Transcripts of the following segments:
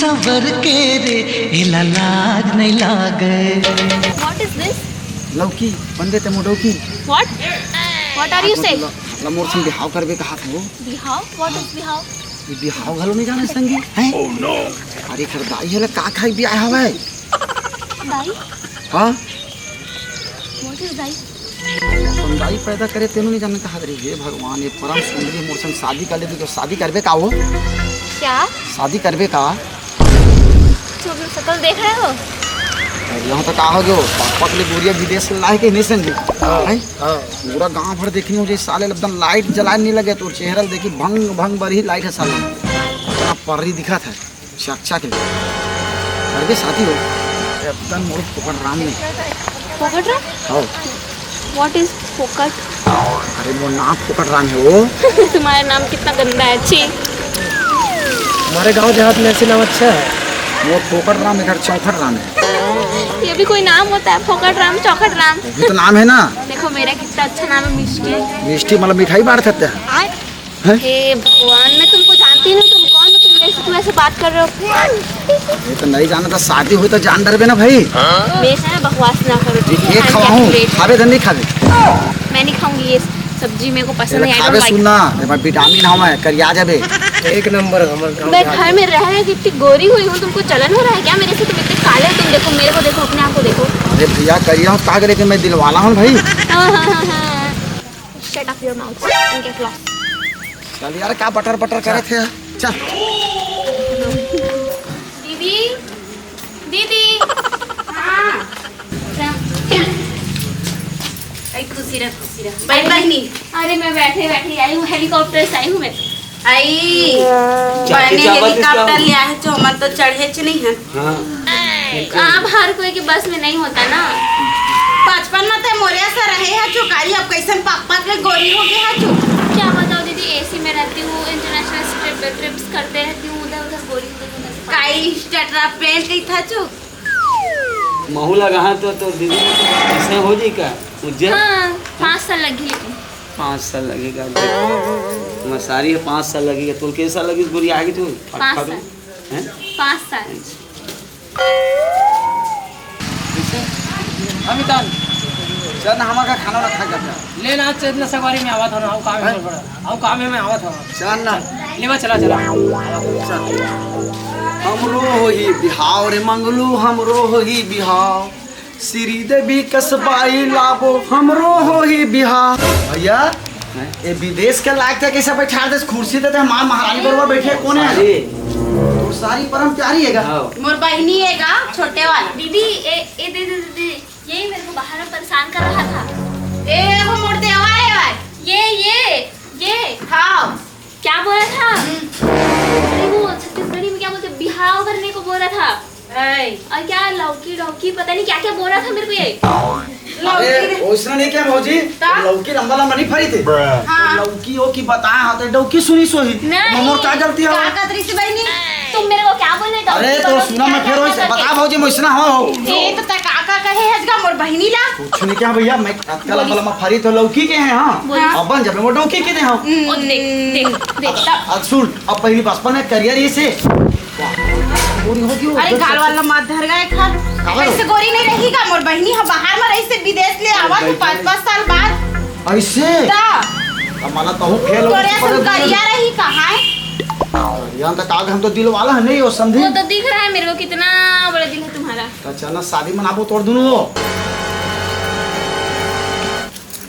सवर के रे इला लाज नहीं लागे। What is this? लौकी बंदे ते मोडौकी What? What are you saying? मोर संग बिहाव करबे कहा हो। Bihau? What is bihau? ये बिहाव घलो नहीं जाने संगी हैं। ओह नो अरे खर दाई हले का खाई बियाह हवे Dai? हां What is dai? दाई पैदा करे तेनु नहीं जाने कहा रे। हे भगवान ये परम सुंदरी मोर संग शादी कर ले तो शादी करबे का हो। क्या? शादी करबे का तुम शक्ल देख रहे हो? यहाँ तो का हो जो पापा के लिए गोरिया विदेश से लाए के नहीं संगी हैं। पूरा गांव भर देखनी हो जे साले एकदम लाइट जलाए नहीं लगे तो चेहरा देखी भंग भंग बरही लाइट है साले इतना पर्री दिखा था साक्षा के करबे शादी हो एकदम मोर पोकट राम ने Pocket ram? हो। What is pocket? अरे मोर नाम पोकट राम है वो। तुम्हारा नाम कितना गंदा है। छी। हमारे गांव देहात में ऐसे नाम अच्छा है। मोर पोकट राम इधर चौखट राम है। ये भी कोई नाम होता है? पोकट राम, चौखट राम। ये तो नाम है ना। देखो मेरा कितना अच्छा नाम है, मिष्टी। मिष्टी मतलब मिठाई बांट सकते हैं। हे भगवान, मैं तुमको जानती नहीं, तुम कौन हो? तुम ऐसे बात कर रहे हो। ये तो नहीं जाना था शादी हुई तो जान डरबे ना भाई। बेचा है, बकवास ना करो। ये खवाऊं खावे धन नहीं खावे। मैं नहीं खाऊंगी ये सब्जी, मेरे को पसंद नहीं। खावे सुनना एमा विटामिन हमें करिया जाबे एक नंबर हमारे गांव मैं घर में रह रहे कितनी गोरी हुई हूँ, तुमको जलन हो रहा है क्या मेरे से? तुम इतने काले हो, तुम देखो मेरे को, देखो अपने आप को देखो। अरे भैया करिया हूँ ताक लेके मैं दिलवाला हूँ भाई। Shut up your mouth and get lost. चल यार क्या बटर बटर करे थे चल। दीदी, दीदी। हाँ। खुशी रह। बैठ बहनी। अरे मैं बैठे बैठे आई हूँ, हेलीकॉप्टर से आई हूँ मैं। आई बहनी हेलीकॉप्टर ले आए जो मन तो चढ़े च नहीं है। आप हर कोई की बस में नहीं होता ना। बचपन में तो मोरिया से रहे है चुकारी, अब कैसन पापा के गोरी हो गया है चु। क्या बताओ दीदी, एसी में रहती हूँ, इंटरनेशनल ट्रिप्स करते रहती हूँ, उधर उधर गोरी उधर काई स्टेटरा पेंट कई था चु। महू लगा है तो दीदी ऐसे हो जाए का मुझे। हाँ 5 साल लगी, लेकिन 5 साल लगेगा। मैं सारी है 5 साल लगेगा। तो कैसा लगी गोरी आएगी तो 5 साल। हैं 5 साल। अमितान चल ना हमारा खाना ना खा जाता लेना इतना सवारी में आवा था ना। आओ काम में बड़ा आओ काम में आवा था। चल ना लेवा चला चला। हमरो होही बिहाव रे मंगलू हमरो होही बिहाव श्री देवी कसबाई लाबो हमरो होही बिहाव। भैया ये विदेश के लायक थे कैसे बैठा दे कुर्सी देते हमार महारानी बरोबर बैठे कौन है? तो सारी परम प्यारी है गा। मोर बहनी है गा छोटे वाला। दीदी ए दीदी यही मेरे को बाहर में परेशान कर रहा था। ए वो मोर देवा है भाई। ये हाँ क्या बोला था? अरे वो छत्तीसगढ़ी में क्या बोलते, बिहाव करने को बोला था। और क्या लौकी लौकी पता नहीं क्या क्या बोल रहा था मेरे को ये। अरे ओसना नहीं क्या भौजी लौकी लंबा लंबा नहीं फरी थे। हाँ। लौकी हो कि बताया हां तो लौकी सुनी सोही ममोर का गलती है? का कतरी से बहनी तुम मेरे को क्या बोल रहे हो? अरे तो सुना मैं फिर वही बता भौजी मोसना हो। ए तो काका कहे है इसका मोर बहनी ला कुछ नहीं क्या भैया मैं कल लंबा लंबा फरी तो लौकी के हैं। हां अब बन जब वो लौकी के दे हां। ओ देख अब सुन अब पहली बचपन में करियर ये से पूरी हो गई। अरे गाल वाला मत धर गए खर ऐसे गोरी नहीं रहेगा। मोर बहनी हम बाहर में रही से विदेश ले आवा तो 5 साल बाद ऐसे ता माना तो फेल हो तोरे सब करिया रही कहां है? यहां तक आग हम तो दिल वाला है नहीं हो समझी। वो तो दिख रहा है मेरे को, कितना बड़ा दिल है तुम्हारा। अच्छा ना शादी मनाबो तोड़ दूनो हो।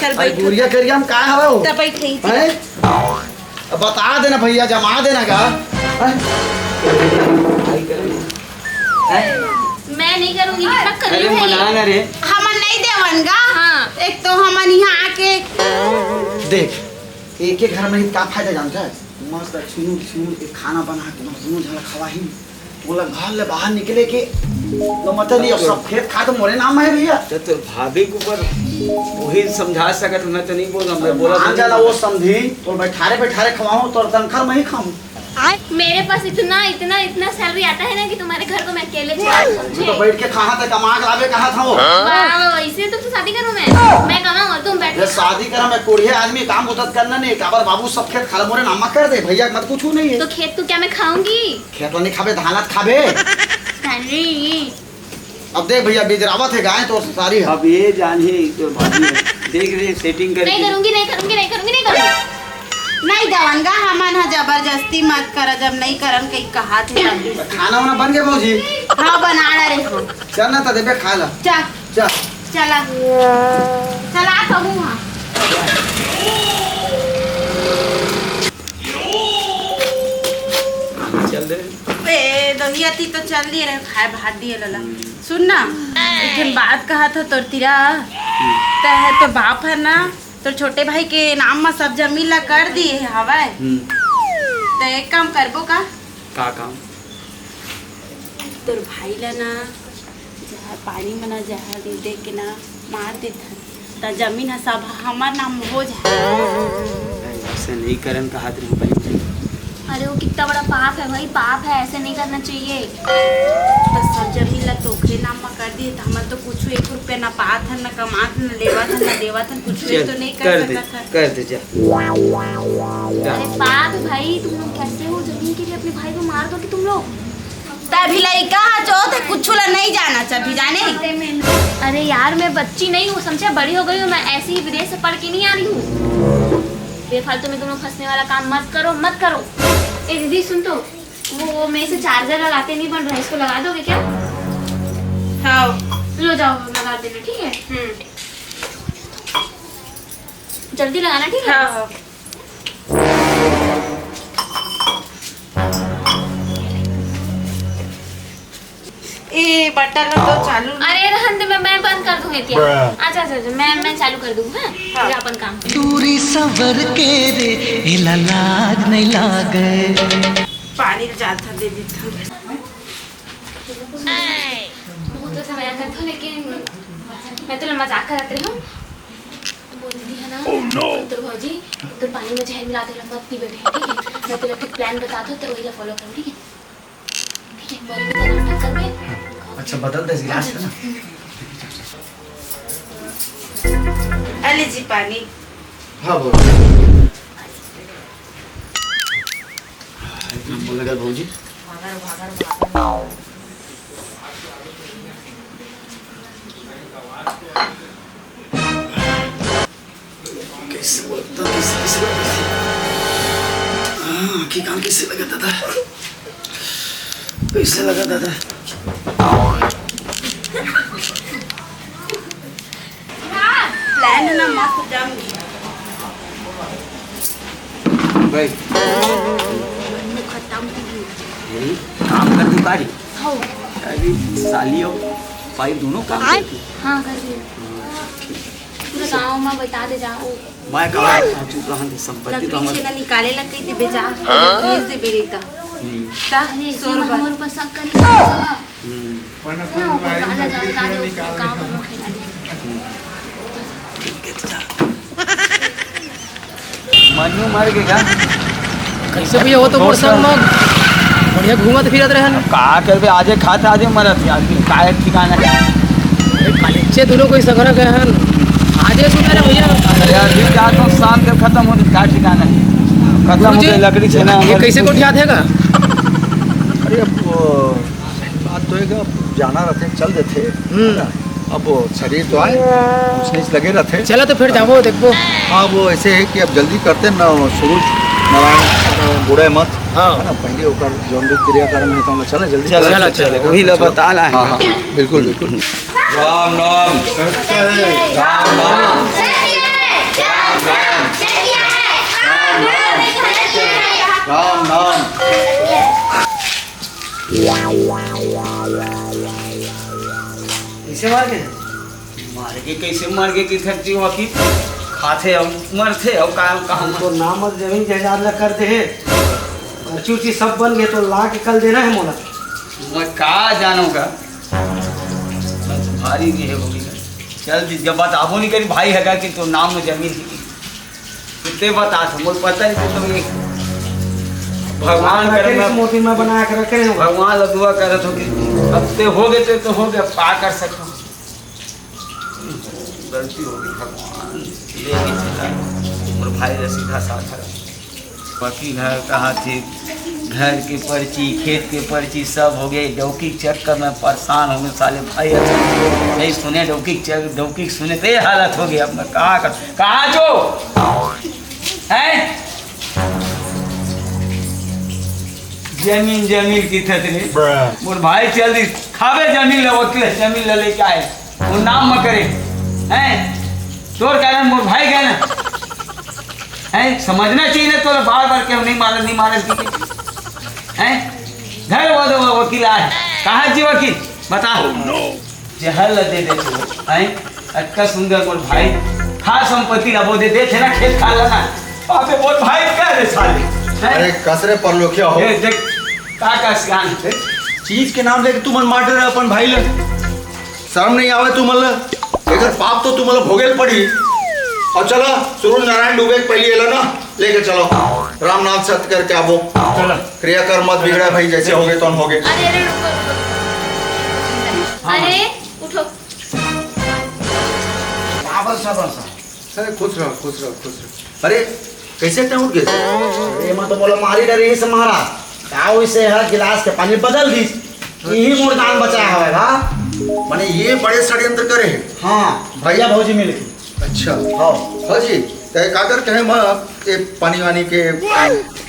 चल अरे बैठ गुड़िया करिया हम का हवे हो? तब बैठ रही थी। हैं? अब बता देना भैया जमा देना का। मैं नहीं करूंगी, कितना अरे करीब है ये। मना रे हमन नहीं देवनगा। हाँ। एक तो हमन यहाँ आके देख एक एक घर में ही का फायदा जानता है? मस्त चुनू एक खाना बना के दोनों झला खवा ही बोला घर ले बाहर निकले के तो मतलब ये सब खेत खा तो मोरे नाम है भैया। तो भाभी के ऊपर वही समझा सकत मैं तो नहीं बोल रहा। मैं बोला हाँ जाला वो समझी तो बैठारे बैठारे खवाऊं तो तनखा मैं ही खाऊं। मेरे पास इतना इतना इतना सैलरी आता है ना कि तुम्हारे घर को मैं अकेले चला तो समझे। बैठ के कहाँ थे कमा के लावे कहाँ था वो? वाह, इसे तुमसे शादी करूं मैं कमाऊं और तुम बैठ ये शादी करा मैं कोढ़िए आदमी काम उदत करना नहीं काबर बाबू सब खेत खाला मोरे नामा कर दे भैया मत कुछ नहीं है। तो खेत को क्या मैं खाऊंगी? खेत नहीं खाबे धानत खाबे। नहीं अब देख भैया बिजरावत है गाय तो सारी है। अब ये जानिए तो भाभी देख रहे सेटिंग करके करूंगी नहीं करूंगी नहीं करूंगी नहीं करूंगी। नहीं दवनगा हमन हा जबरदस्ती मत कर जब नहीं करन कहीं कहा थे अभी। खाना वाना बन गया भौजी? हाँ बना रहे हो। चल ना तो देबे खा ला। चल चल चला चला कहूँ हाँ। चल रहे ए दहिया ती तो चल दिए रहे खाए भात दिए लला। सुन ना एक बात कहा था तोर तिरा तह तो बाप है ना तो छोटे भाई के नाम में सब जमीन ला कर दिए हवाए। तो एक काम करबो का काम तोर भाई ला ना जहाँ पानी में ना जहाँ दे के ना मार देता तो जमीन है सब हमार नाम हो जाए। ऐसे नहीं करन का हाथ नहीं पड़ी। अरे वो कितना बड़ा पाप है भाई, पाप है, ऐसे नहीं करना चाहिए। तो सब जमीन ला तोखरे नाम में कर दिए तो हमार तो कुछ 1 रुपया ना पात है ना कमात न लेवत है ना देवत है कुछ तो नहीं कर सकता था। कर दे जा। अरे पाप है भाई, तुम लोग कैसे हो जमीन के लिए अपने भाई को मार दो कि तुम लोग। तभी लड़का जो थे कुछ ला नहीं जाना चाहे जाने। अरे यार मैं बच्ची नहीं हूँ समझा, बड़ी हो गई हूँ मैं, ऐसे ही विदेश से पढ़ के नहीं आ रही हूँ। बेफालतू में तुम लोग फंसने वाला काम मत करो मत करो। ए दीदी सुन तो वो मेरे से चार्जर लगाते नहीं बन रहा, इसको लगा दोगे क्या? हाँ लो जाओ लगा देना ठीक है। जल्दी लगाना ठीक है। हाँ ए बटन तो चालू। अरे रहन दे, मैं बंद कर दूंगी क्या? अच्छा मैं चालू कर दूँ। हाँ अपन काम चूरी सवर के रे इला लाज नहीं लागे। पानी जाता दे देता। वो तो सब ऐसा था लेकिन मैं तो मजाक कर रही हूँ। बोल दी है ना तो भौजी तो पानी में जहर मिला दे मत पी बेटे ठीक है। मैं तेरा ठीक प्लान बताता हूँ तो वही फॉलो करूँ ठीक है। ठीक है बोल के नाटक कर दे। अच्छा बदल दे गिलास का ना। अले जी पानी। हाँ बोल। बोल लगा भौजी। कैसे बोलता किसे आँखी कान किससे लगाता था कैसे लगाता था। प्लान है ना मस्त जम भाई खत्म। यही काम कर दी बारी। हाँ अरे साली और भाई दोनों काम करती। हाँ कर दिए पूरे गाँव में बता दे जाओ। मैं कहा चुप रहा थी संपत्ति तो लकड़ी से हमारे ना निकाले लगती थी बेचा भेज दे बेरीता ता अरे सौ रुपया। हमारे ऊपर शक करी ना वो गाना जाओ बता दो गाँव में खिला मनु मर गया। कैसे भैया हो तो मोर संग लोग बढ़िया घूमत फिरत रहन। का करबे आजे खाते आजे मरत आदमी का ठिकाना है। कलेचे दोनों कोई सगरा गए हन आजे सुने रे भैया। अरे यार दिन रात में शाम तक खत्म हो का ठिकाना है। खत्म हो गई लकड़ी से ना ये कैसे कोठिया देगा? अरे अब बात तो है कि अब जाना रहते चल देते अब वो शरीर तो आए उसने लगे रहते। चला तो फिर जाबो देखबो। हाँ वो ऐसे है कि अब जल्दी करते ना शुरू नारायण बुढ़े मत हाँ है ना पहले होकर जो भी क्रियाक्रम है तो हम चले जल्दी चलो चलो वही ला बता ला। हाँ हाँ बिल्कुल बिल्कुल। राम राम राम राम राम राम। कैसे मार के मार के कैसे मर गए कि धरती वकी खाते हम मरते अब कहाँ तो नाम और जमीन जायदाद ला कर दे खर्ची उर्ची सब बन गए तो ला के कल देना है मोला। मैं का जानूंगा बस भारी नहीं है होगी। चल जब बात आबो नहीं करी भाई हैगा कि तो नाम में जमीन कितने बता था मुझे पता नहीं तो भगवान करे इस मोती में बना के रखे हैं भगवान ला दुआ करत हो कि अब ते हो गए तो हो गया पा कर सको गलती हो गई भगवान लेके चला और भाई रा सीधा साथ है वकील है कहा थी घर के पर्ची खेत के पर्ची सब हो गए डौकी चक्कर में परेशान हो गए साले भाई नहीं सुने डौकी सुने तो ये हालत हो गई अब मैं कहाँ जो है जमीन की थतरी मोर भाई चल दी खावे जमीन ले वकील जमीन ले लेके आए वो नाम में करे हैं तोर कारण मोर भाई कहना है समझना चाहिए ना तो बार बार क्यों नहीं मारे हैं घर वो वकील आए कहाँ जी वकील बता जहर ल दे तू हैं अच्छा सुंदर मोर भाई खा संपत्ति ला वो दे थे ना खेत खा लेना अबे मोर भाई क्या रे साले अरे कसरे पर लो क्या हो देख का सियान चीज के नाम लेके तुमन मार रहे अपन भाई ले शर्म नहीं आवे तुमल एकर पाप तो तुमल भोगेल पड़ी और चलो सूरज नारायण डूबे के पहले एला ना लेके चलो राम नाम सत्य करके आबो चलो क्रिया कर मत बिगड़ा भाई जैसे हो गए तो हो गए अरे रुको अरे उठो अरे खुश रहो अरे कैसे उठ गए ये मत बोलो मारी डरी से मारा गाँव से है गिलास के पानी बदल दी यही मोर जान बचाया है बा माने ये बड़े षड्यंत्र करे हैं हाँ भैया भौजी मिल के अच्छा हाँ हाँ जी तय काकर कहे मैं ये पानी वानी के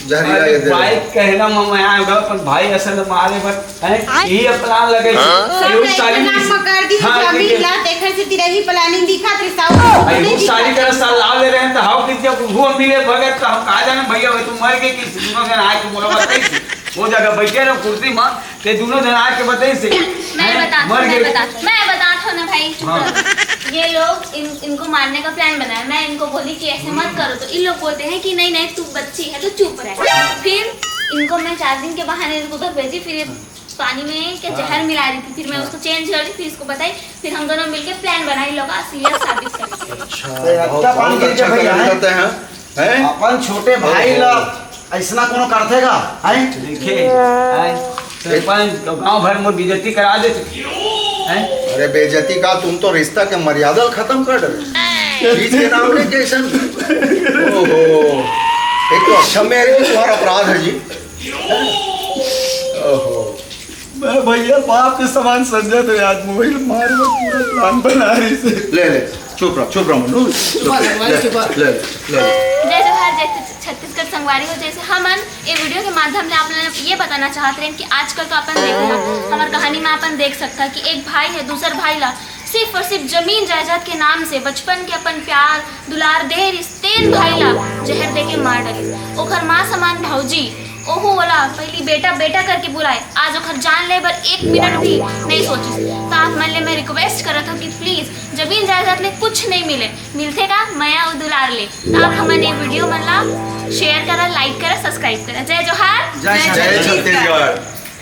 जहरीला ये दे भाई कहना मैं आएगा पर भाई असल मारे पर यही प्लान लगे सब साली नाम कर दी जमीन ला देखर से तिरही प्लानिंग दिखा त्रिसाऊ भाई साली का साल ला ले रहे हैं तो हाउ कि जब वो मिले भगत तो हम कहा जाने भैया तुम मर गए कि दोनों जन आके बोलो बताइए वो जगह बैठे रहो कुर्सी में के दोनों जन आके बताइए से मैं बताता हूँ ना भाई चुप रहो। ये लोग इनको मारने का प्लान बनाया मैं इनको बोली कि ऐसे मत करो तो इन लोग बोलते हैं कि नहीं तू बच्ची है तो चुप रह फिर इनको मैं 4 दिन के बहाने उधर भेजी फिर पानी में क्या जहर मिला रही थी फिर मैं उसको चेंज कर दी फिर इसको बताई फिर हम दोनों मिलके प्लान बनाई लोग सीरियस साबित करके अच्छा पानी गिर के भैया हैं अपन छोटे भाई ला ऐसा कोनो करतेगा हैं देखिए सरपंच गांव भर में बेइज्जती करा देते हैं अरे बेइज्जती का तुम तो रिश्ता के मर्यादा खत्म कर डरे चीज के नाम ले जैसन ओहो एक तो क्षम्य है तुम्हारा अपराध है जी ओहो मैं भैया बाप के समान समझा तो आज मोबाइल मार में पूरा प्लान बना रही से ले चुप रहो मनु ले जय जोहार जय छत्तीसगढ़ संगवारी हो जैसे हमन ये वीडियो के माध्यम से आप लोगों ने ये बताना चाहते हैं कि आजकल तो अपन देखना हमारे कहानी में अपन देख सकता है कि एक भाई है दूसर भाई ला सिर्फ और सिर्फ जमीन जायदाद के नाम से बचपन के अपन प्यार दुलार दे रिश्तेन भाई ला जहर दे के मार डाली ओखर माँ समान भौजी ओहो वाला पहली बेटा करके बुलाए आज ओखर जान ले पर 1 मिनट भी नहीं सोची तो आप मन ले मैं रिक्वेस्ट करत हूँ कि प्लीज जमीन जायदाद में कुछ नहीं मिलते का मया और दुलार ले तो आप हमारे वीडियो मन ला शेयर करा लाइक करा सब्सक्राइब करा जय जोहार जय छत्तीसगढ़।